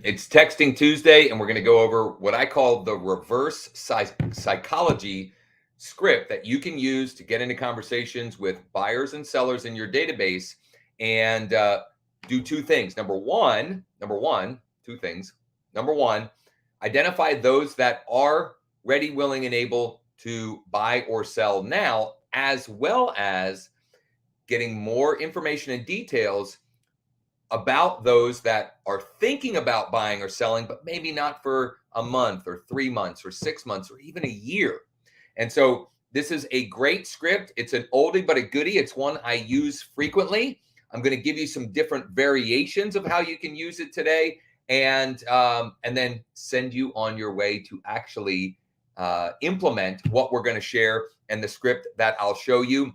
It's Texting Tuesday, and we're going to go over what I call the reverse psychology script that you can use to get into conversations with buyers and sellers in your database and do two things. Number one, two things. Number one, identify those that are ready, willing, and able to buy or sell now, as well as getting more information and details about those that are thinking about buying or selling, but maybe not for a month or 3 months or 6 months or even a year. And so this is a great script. It's an oldie but a goodie. It's one I use frequently. I'm going to give you some different variations of how you can use it today, and then send you on your way to actually implement what we're going to share and the script that I'll show you.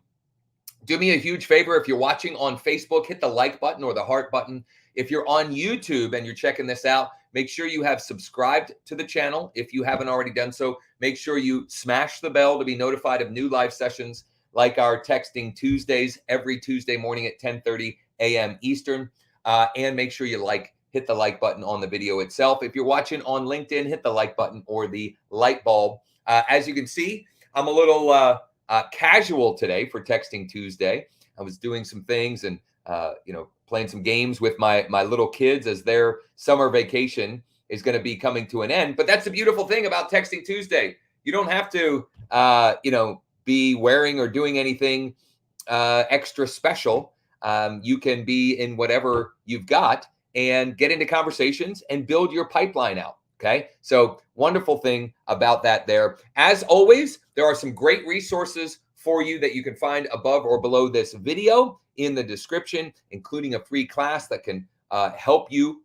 Do me a huge favor. If you're watching on Facebook, hit the like button or the heart button. If you're on YouTube and you're checking this out, make sure you have subscribed to the channel. If you haven't already done so, make sure you smash the bell to be notified of new live sessions like our Texting Tuesdays every Tuesday morning at 10:30 a.m. Eastern. And make sure you hit the like button on the video itself. If you're watching on LinkedIn, hit the like button or the light bulb. As you can see, I'm a little casual today for Texting Tuesday. I was doing some things and playing some games with my little kids as their summer vacation is going to be coming to an end. But that's the beautiful thing about Texting Tuesday. You don't have to be wearing or doing anything extra special. You can be in whatever you've got and get into conversations and build your pipeline out. Okay, so wonderful thing about that there. As always, there are some great resources for you that you can find above or below this video in the description, including a free class that can help you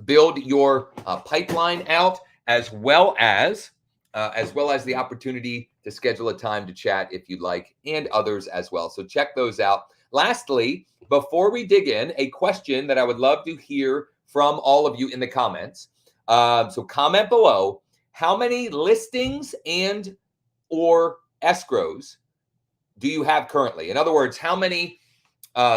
build your pipeline out, as well as the opportunity to schedule a time to chat if you'd like, and others as well. So check those out. Lastly, before we dig in, a question that I would love to hear from all of you in the comments. So comment below, how many listings and or escrows do you have currently? In other words, how many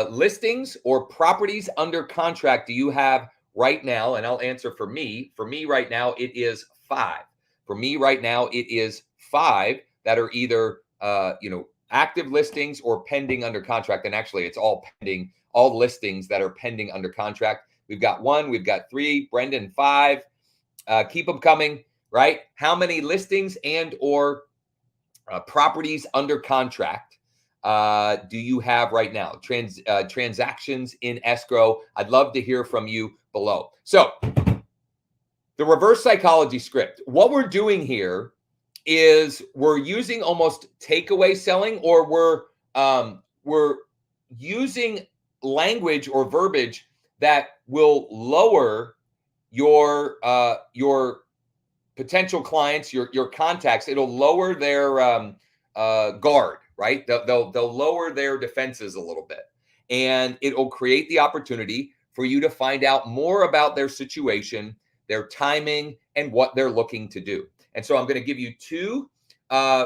listings or properties under contract do you have right now? And I'll answer for me. For me right now, it is 5. For me right now, it is 5 that are either active listings or pending under contract. And actually, it's all pending, all listings that are pending under contract. We've got 1, we've got 3, Brendan 5. Keep them coming, right? How many listings and or properties under contract do you have right now? Transactions in escrow. I'd love to hear from you below. So the reverse psychology script. What we're doing here is we're using almost takeaway selling, or we're using language or verbiage that will lower your potential clients, your contacts. It'll lower their guard, right? They'll lower their defenses a little bit, and it'll create the opportunity for you to find out more about their situation, their timing, and what they're looking to do. And so I'm going to give you 2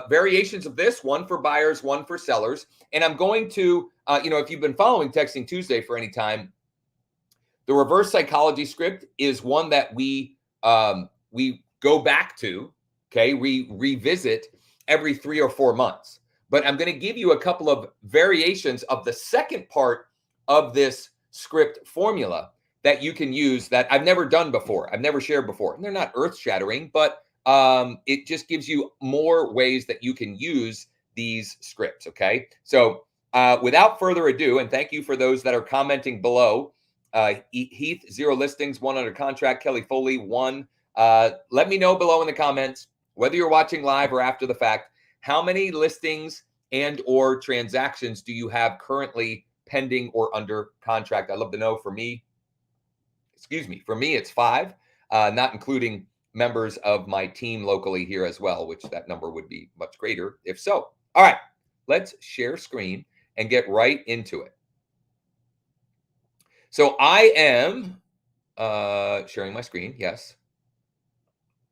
variations of this, one for buyers, one for sellers. And I'm going to, if you've been following Texting Tuesday for any time, the reverse psychology script is one that we go back to, okay? We revisit every 3 or 4 months. But I'm going to give you a couple of variations of the second part of this script formula that you can use that I've never done before. I've never shared before. And they're not earth-shattering, but it just gives you more ways that you can use these scripts, okay? So without further ado, and thank you for those that are commenting below, Heath, 0 listings, 1 under contract. Kelly Foley, 1. Let me know below in the comments, whether you're watching live or after the fact, how many listings and or transactions do you have currently pending or under contract? I'd love to know. For me, it's 5, not including members of my team locally here as well, which that number would be much greater if so. All right, let's share screen and get right into it. So I am sharing my screen. Yes.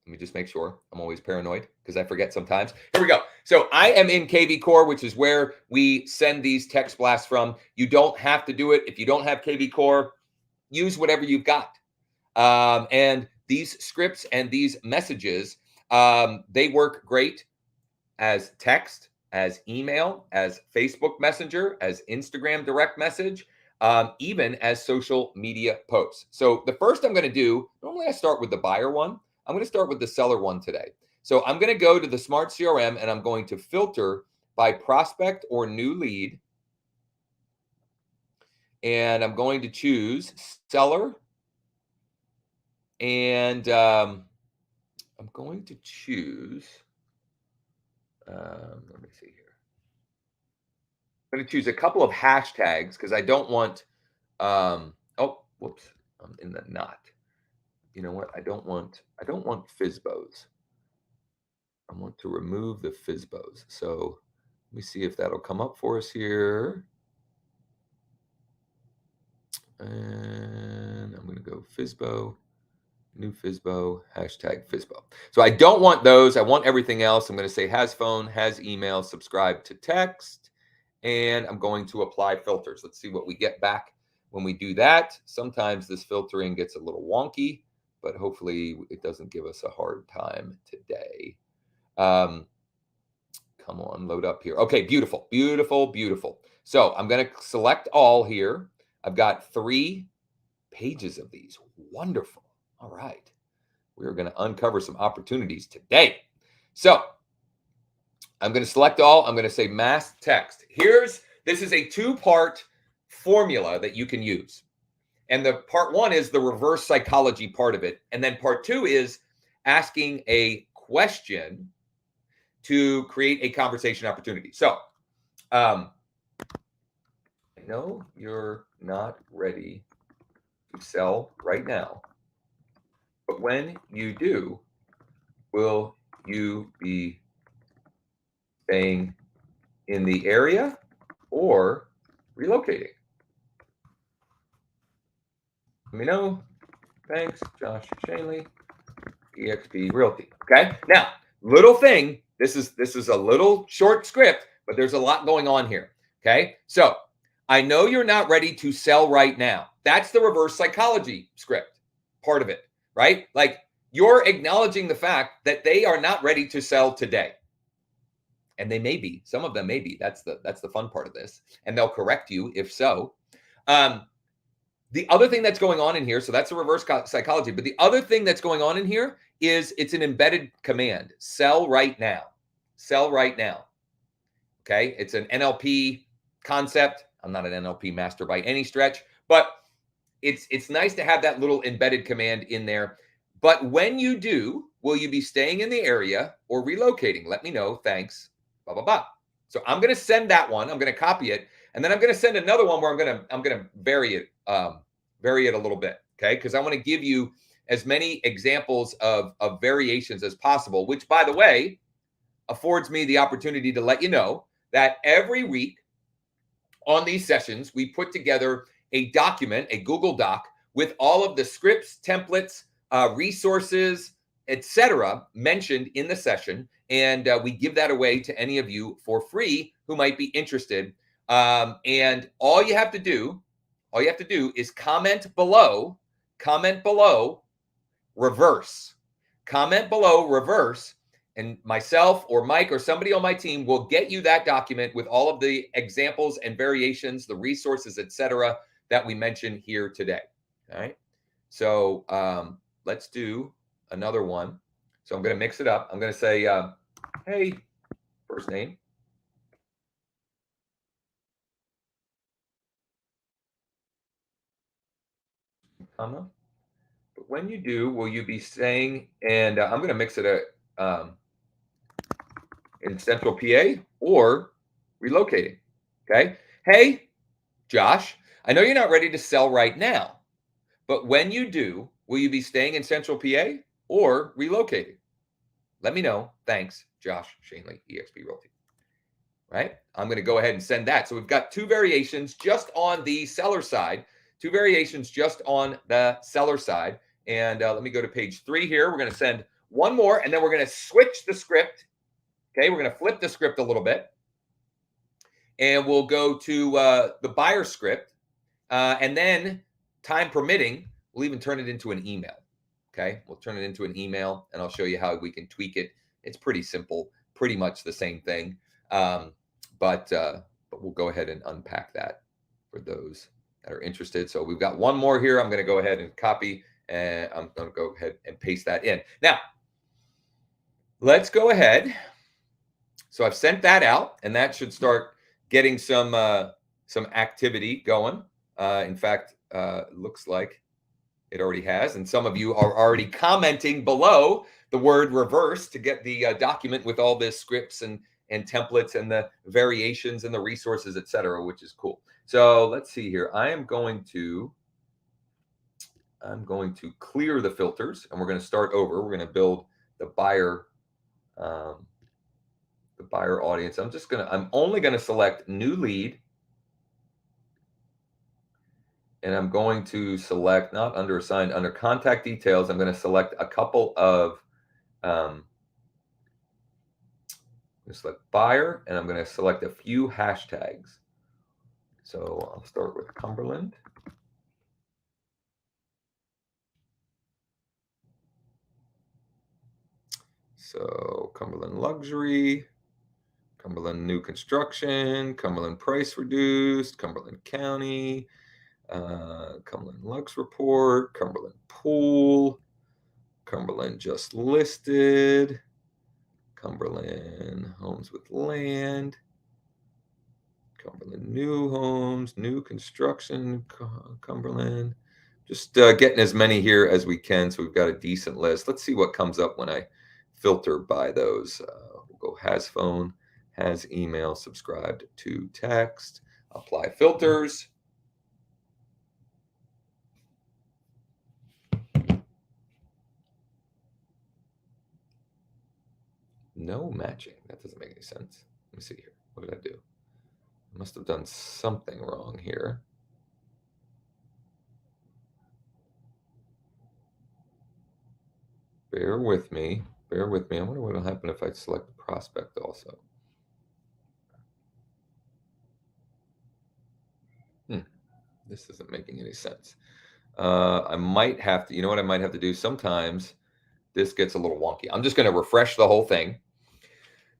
Let me just make sure. I'm always paranoid because I forget sometimes. Here we go. So I am in KV Core, which is where we send these text blasts from. You don't have to do it. If you don't have KV Core, use whatever you've got. And these scripts and these messages, they work great as text, as email, as Facebook Messenger, as Instagram direct message, even as social media posts. So the first I'm going to do, normally I start with the buyer one. I'm going to start with the seller one today. So I'm going to go to the Smart CRM and I'm going to filter by prospect or new lead. And I'm going to choose seller. And I'm going to choose, let me see here. I'm going to choose a couple of hashtags because I don't want, oh, whoops, I'm in the not. You know what? I don't want FISBOs. I want to remove the FISBOs. So let me see if that'll come up for us here. And I'm going to go FISBO, new FISBO, hashtag FISBO. So I don't want those. I want everything else. I'm going to say has phone, has email, subscribe to text, and I'm going to apply filters. Let's see what we get back when we do that. Sometimes this filtering gets a little wonky, but hopefully it doesn't give us a hard time today. Come on, load up here. Okay, beautiful, beautiful, beautiful. So I'm going to select all here. I've got 3 pages of these. Wonderful. All right. We're going to uncover some opportunities today. So I'm going to select all. I'm going to say mass text. This is a 2-part formula that you can use. And the part 1 is the reverse psychology part of it. And then part 2 is asking a question to create a conversation opportunity. So I know you're not ready to sell right now, but when you do, will you be staying in the area or relocating? Let me know. Thanks, Josh Shanley, EXP Realty. Okay. Now, little thing. This is a little short script, but there's a lot going on here. Okay. So I know you're not ready to sell right now. That's the reverse psychology script part of it, right? Like you're acknowledging the fact that they are not ready to sell today. And they may be. Some of them may be. That's the fun part of this. And they'll correct you if so. The other thing that's going on in here, so that's a reverse psychology, but the other thing that's going on in here is it's an embedded command. Sell right now. Sell right now. Okay. It's an NLP concept. I'm not an NLP master by any stretch, but it's nice to have that little embedded command in there. But when you do, will you be staying in the area or relocating? Let me know. Thanks. Blah, blah, blah. So I'm going to send that one. I'm going to copy it. And then I'm going to send another one where I'm going to vary it a little bit. Okay. Because I want to give you as many examples of variations as possible, which by the way, affords me the opportunity to let you know that every week on these sessions, we put together a document, a Google Doc with all of the scripts, templates, resources, etc., mentioned in the session, and we give that away to any of you for free who might be interested. And all you have to do is comment below, reverse, comment below, reverse, and myself or Mike or somebody on my team will get you that document with all of the examples and variations, the resources, etc., that we mentioned here today. All right. So let's do another one. So I'm going to mix it up. I'm going to say, hey, first name. Comma. But when you do, will you be staying? And I'm going to mix it in Central PA or relocating. Okay. Hey, Josh, I know you're not ready to sell right now, but when you do, will you be staying in Central PA or relocating? Let me know. Thanks, Josh Shanley, EXP Realty. Right? I'm going to go ahead and send that. So we've got 2 variations just on the seller side, 2 variations just on the seller side. And let me go to page 3 here. We're going to send one more, and then we're going to switch the script. Okay, we're going to flip the script a little bit. And we'll go to the buyer script. And then, time permitting, We'll even turn it into an email. Okay, we'll turn it into an email, and I'll show you how we can tweak it. It's pretty simple, pretty much the same thing, um, but we'll go ahead and unpack that for those that are interested. So we've got one more here. I'm going to go ahead and copy, and I'm going to go ahead and paste that in. Now, let's go ahead. So I've sent that out, and that should start getting some activity going. In fact, looks like it already has, and some of you are already commenting below the word reverse to get the document with all this scripts and templates and the variations and the resources, etc., which is cool. So let's see here. I'm going to clear the filters, and we're going to start over. We're going to build the buyer audience. I'm only going to select new lead, and I'm going to select not under assigned, under contact details. I'm going to select a couple of select buyer, and I'm going to select a few hashtags. So I'll start with Cumberland. So Cumberland luxury, Cumberland new construction, Cumberland price reduced, Cumberland County, Cumberland Lux report, Cumberland pool, Cumberland just listed, Cumberland homes with land, Cumberland new homes, new construction, Cumberland. Just getting as many here as we can, so we've got a decent list. Let's see what comes up when I filter by those. We'll go has phone, has email, subscribed to text, apply filters. No matching. That doesn't make any sense. Let me see here. What did I do? I must have done something wrong here. Bear with me. Bear with me. I wonder what will happen if I select the prospect also. This isn't making any sense. I might have to, you know what I might have to do? Sometimes this gets a little wonky. I'm just going to refresh the whole thing.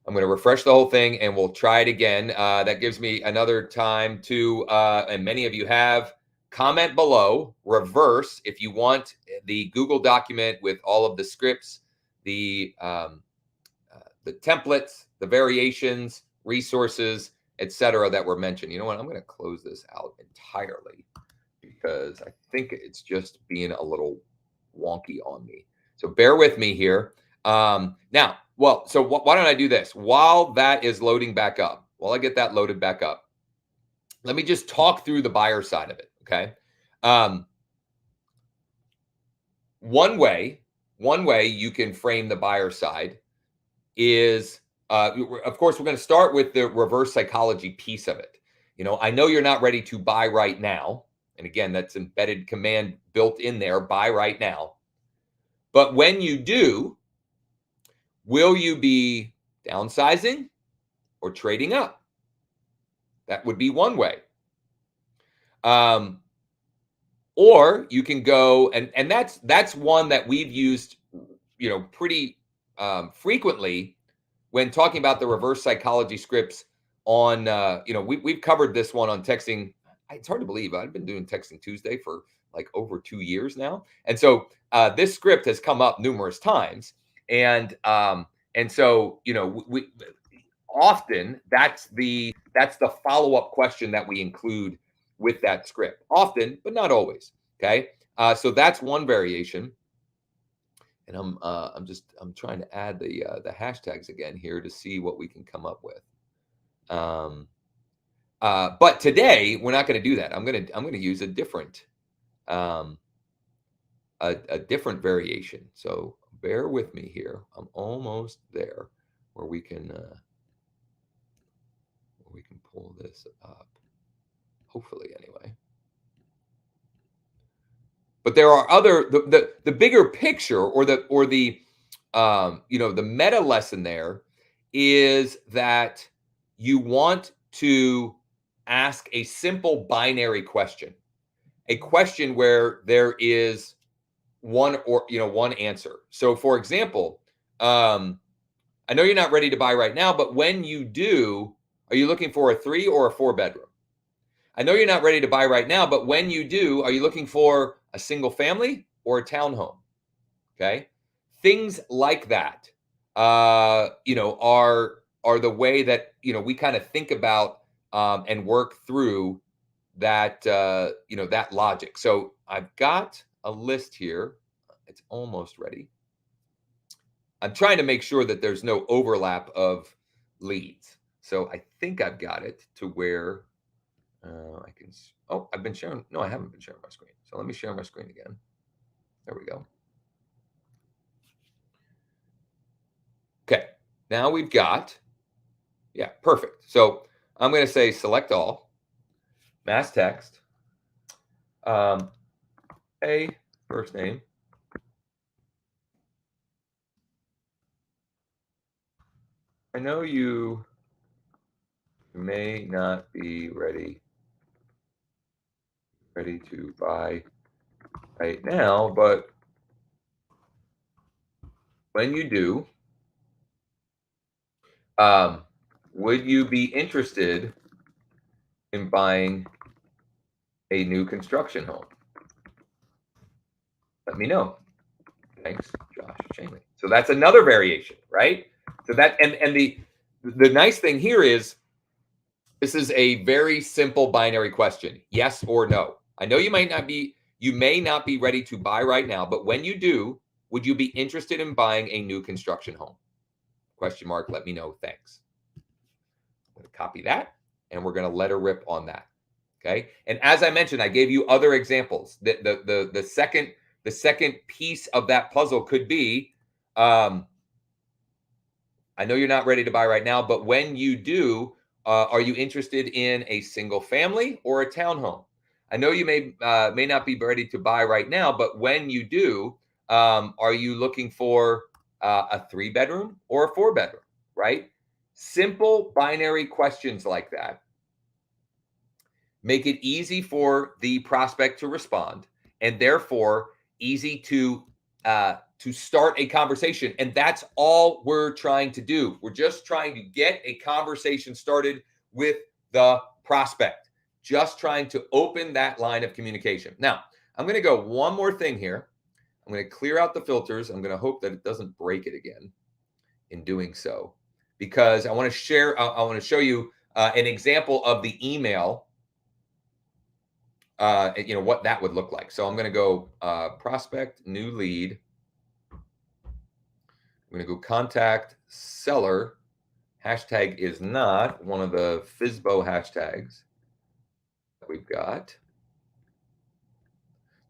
I'm going to refresh the whole thing, and we'll try it again. That gives me another time to, and many of you have, comment below, reverse, if you want the Google document with all of the scripts, the templates, the variations, resources, etc., that were mentioned. You know what? I'm going to close this out entirely because I think it's just being a little wonky on me. So bear with me here. Now, well, so why don't I do this? While that is loading back up, while I get that loaded back up, let me just talk through the buyer side of it, okay? One way you can frame the buyer side is, of course, we're going to start with the reverse psychology piece of it. You know, I know you're not ready to buy right now. And again, that's embedded command built in there, buy right now. But when you do, will you be downsizing or trading up? That would be one way. Or you can go, and that's one that we've used, you know, pretty frequently when talking about the reverse psychology scripts on, you know, we've covered this one on texting. It's hard to believe I've been doing Texting Tuesday for like over 2 years now. And so this script has come up numerous times. And so, you know, we often that's the follow-up question that we include with that script. Often, but not always. Okay. So that's one variation. And I'm trying to add the hashtags again here to see what we can come up with. But today we're not going to do that. I'm going to use a different different variation. So bear with me here. I'm almost there where we can pull this up. Hopefully, anyway. But there are other the bigger picture or the you know, the meta lesson there is that you want to ask a simple binary question. a question where there is one answer. So for example, I know you're not ready to buy right now, but when you do, are you looking for a 3 or a 4 bedroom? I know you're not ready to buy right now, but when you do, are you looking for a single family or a townhome? Okay. Things like that, are the way that, we kind of think about and work through that, that logic. So I've got a list here. It's almost ready. I'm trying to make sure that there's no overlap of leads. So I think I've got it to where I can. Oh, I've been sharing. No, I haven't been sharing my screen. So let me share my screen again. There we go. Okay. Now we've got, yeah, perfect. So I'm going to say select all, mass text, um, a first name. I know you may not be ready to buy right now, but when you do, um, would you be interested in buying a new construction home? Let me know. Thanks, Josh Shanley. So that's another variation, right? So that and the nice thing here is this is a very simple binary question, yes or no. I know you may not be ready to buy right now, but when you do, would you be interested in buying a new construction home? Question mark, let me know. Thanks. I'm going to copy that and we're going to let her rip on that. Okay. And as I mentioned, I gave you other examples. The second piece of that puzzle could be, I know you're not ready to buy right now, but when you do, are you interested in a single family or a townhome? I know you may not be ready to buy right now, but when you do, are you looking for a 3 bedroom or a 4 bedroom? Right? Simple binary questions like that make it easy for the prospect to respond, and therefore easy to start a conversation. And that's all we're trying to do. We're just trying to get a conversation started with the prospect, just trying to open that line of communication. Now, I'm going to go one more thing here. I'm going to clear out the filters. I'm going to hope that it doesn't break it again in doing so, because I want to share, I want to show you an example of the email, what that would look like. So I'm going to go prospect, new lead. I'm going to go contact seller. Hashtag is not one of the FISBO hashtags that we've got.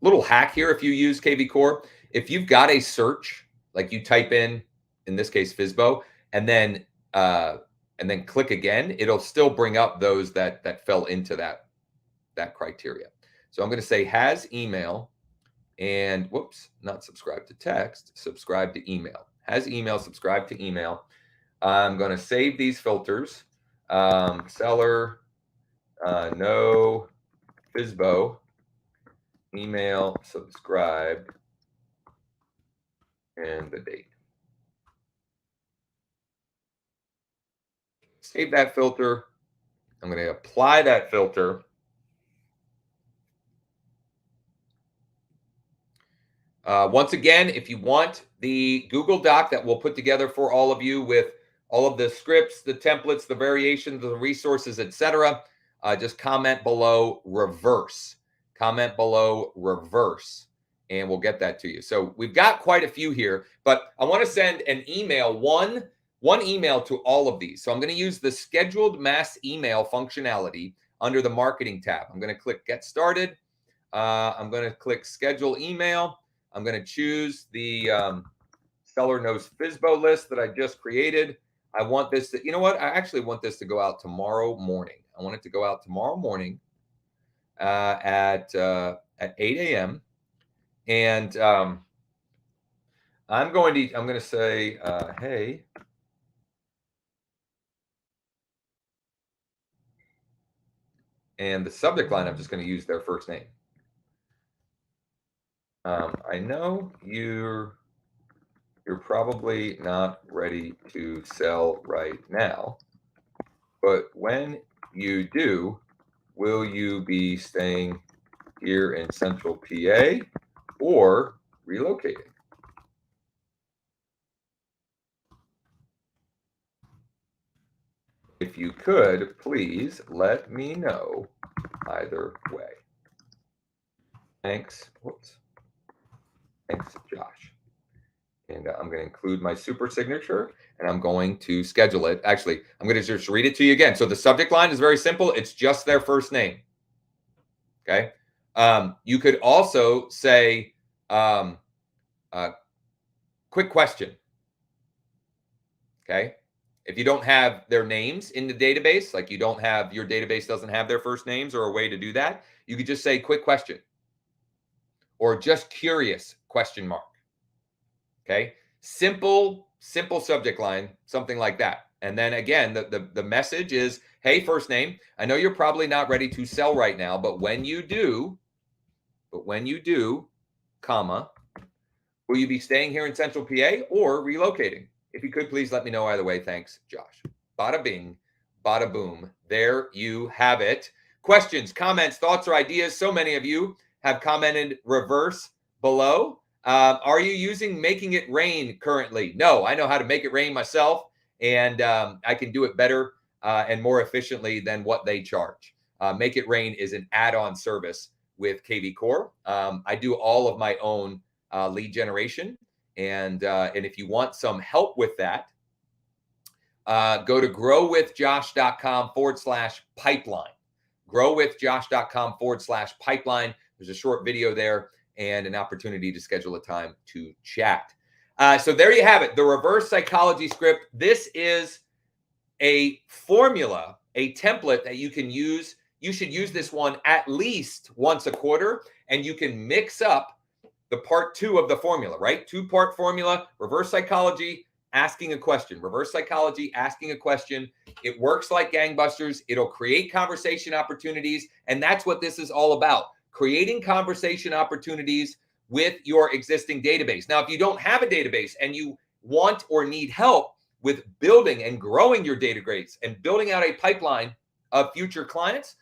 Little hack here, if you use KV Core, if you've got a search, like you type in this case, FISBO, and then click again, it'll still bring up those that fell into that criteria. So I'm going to say has email, and whoops, not subscribe to text, subscribe to email. Has email, subscribe to email. I'm going to save these filters. Seller, no FISBO, email, subscribe, and the date. Save that filter. I'm going to apply that filter. Once again, if you want the Google Doc that we'll put together for all of you with all of the scripts, the templates, the variations, the resources, etc., just comment below reverse. Comment below reverse, and we'll get that to you. So we've got quite a few here, but I want to send an email, one email to all of these. So I'm going to use the scheduled mass email functionality under the marketing tab. I'm going to click get started. I'm going to click schedule email. I'm going to choose the seller knows FISBO list that I just created. I want this to, I actually want this to go out tomorrow morning. I want it to go out tomorrow morning at 8 a.m. And I'm going to say, hey, and the subject line, I'm just going to use their first name. I know you're probably not ready to sell right now, but when you do, will you be staying here in Central PA or relocating? If you could, please let me know either way. Thanks. Whoops. Thanks, Josh. And I'm going to include my super signature and I'm going to schedule it. Actually, I'm going to just read it to you again. So the subject line is very simple. It's just their first name. Okay. You could also say, um, quick question. Okay. If you don't have their names in the database, like you don't have, your database doesn't have their first names or a way to do that, you could just say quick question or just curious question mark. Okay. Simple subject line, something like that. And then again, the message is, hey, first name, I know you're probably not ready to sell right now, but when you do, comma, will you be staying here in Central PA or relocating? If you could, please let me know either way. Thanks, Josh. Bada bing, bada boom. There you have it. Questions, comments, thoughts, or ideas? So many of you have commented reverse below. Are you using Making It Rain currently? No, I know how to make it rain myself, and I can do it better and more efficiently than what they charge. Make It Rain is an add-on service with KV Core. I do all of my own lead generation. And if you want some help with that, go to growwithjosh.com/pipeline. Growwithjosh.com/pipeline. There's a short video there and an opportunity to schedule a time to chat. So there you have it, the reverse psychology script. This is a formula, a template that you can use. You should use this one at least once a quarter, and you can mix up the part 2 of the formula, right? 2-part formula, reverse psychology, asking a question. Reverse psychology, asking a question. It works like gangbusters. It'll create conversation opportunities. And that's what this is all about, creating conversation opportunities with your existing database. Now, if you don't have a database and you want or need help with building and growing your database and building out a pipeline of future clients,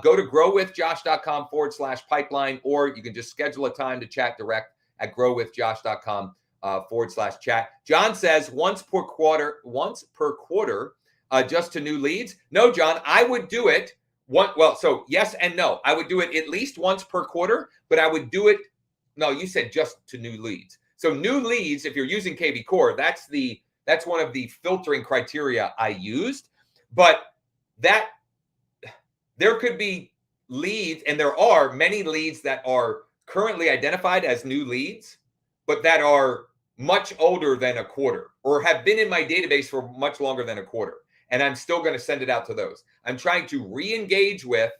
go to growwithjosh.com/pipeline, or you can just schedule a time to chat direct at growwithjosh.com/chat. John says once per quarter, just to new leads. No, John, I would do it so yes and no. I would do it at least once per quarter, but I would do it. No, you said just to new leads. So new leads, if you're using KV Core, that's one of the filtering criteria I used. But that there could be leads, and there are many leads that are currently identified as new leads, but that are much older than a quarter or have been in my database for much longer than a quarter. And I'm still going to send it out to those. I'm trying to re-engage with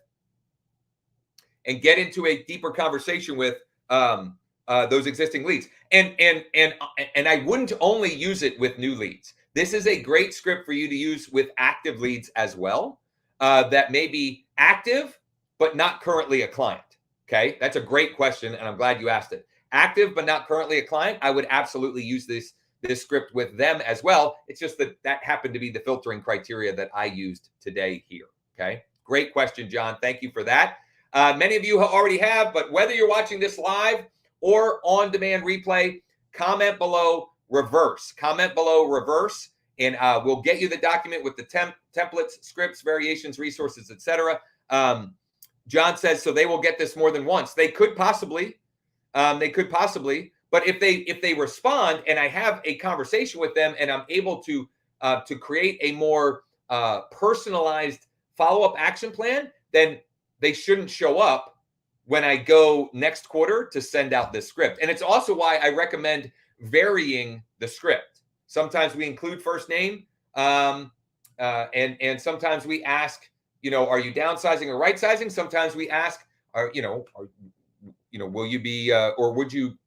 and get into a deeper conversation with those existing leads. And I wouldn't only use it with new leads. This is a great script for you to use with active leads as well, that may be active but not currently a client. Okay, that's a great question, and I'm glad you asked it. Active but not currently a client, I would absolutely use this script with them as well. It's just that happened to be the filtering criteria that I used today here. Okay, great question, John. Thank you for that. Many of you already have, but whether you're watching this live or on demand replay, comment below reverse. Comment below reverse, and we'll get you the document with the templates, scripts, variations, resources, etc. John says, so they will get this more than once. They could possibly, but if they respond and I have a conversation with them and I'm able to create a more personalized follow-up action plan, then they shouldn't show up when I go next quarter to send out this script. And it's also why I recommend varying the script. Sometimes we include first name, and sometimes we ask, are you downsizing or right sizing? Sometimes we ask, will you be, or would you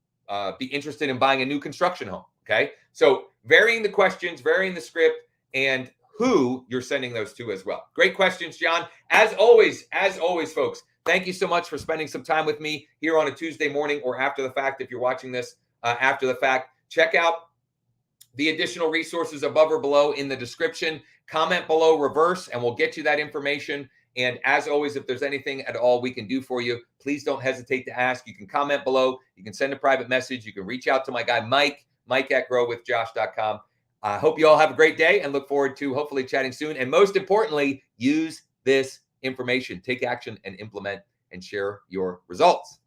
be interested in buying a new construction home? Okay. So varying the questions, varying the script, and who you're sending those to as well. Great questions, John. As always, folks, Thank you so much for spending some time with me here on a Tuesday morning or after the fact. If you're watching this after the fact, check out the additional resources above or below in the description. Comment below reverse and we'll get you that information. And as always, if there's anything at all we can do for you, please don't hesitate to ask. You can comment below. You can send a private message. You can reach out to my guy, Mike at growwithjosh.com. I hope you all have a great day and look forward to hopefully chatting soon. And most importantly, use this information. Take action and implement and share your results.